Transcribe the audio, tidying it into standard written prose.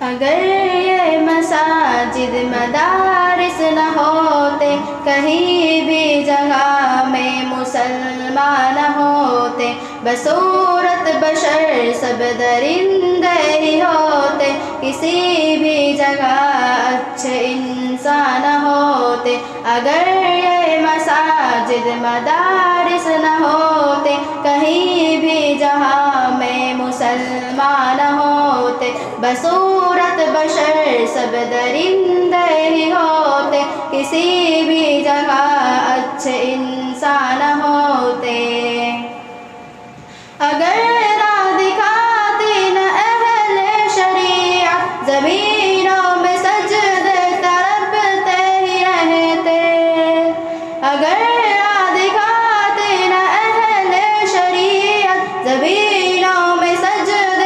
اگر یہ مساجد مدارس نہ ہوتے، کہیں بھی جگہ میں مسلمان نہ ہوتے، بصورت بشر سب درندے ہی ہوتے، کسی بھی جگہ اچھے انسان نہ ہوتے۔ اگر یہ مساجد مدارس نہ ہوتے، کہیں بھی جہاں میں مسلمان نہ ہوتے، بصورت بشر سب درندے ہی ہوتے، کسی بھی جگہ اچھے انسان نہ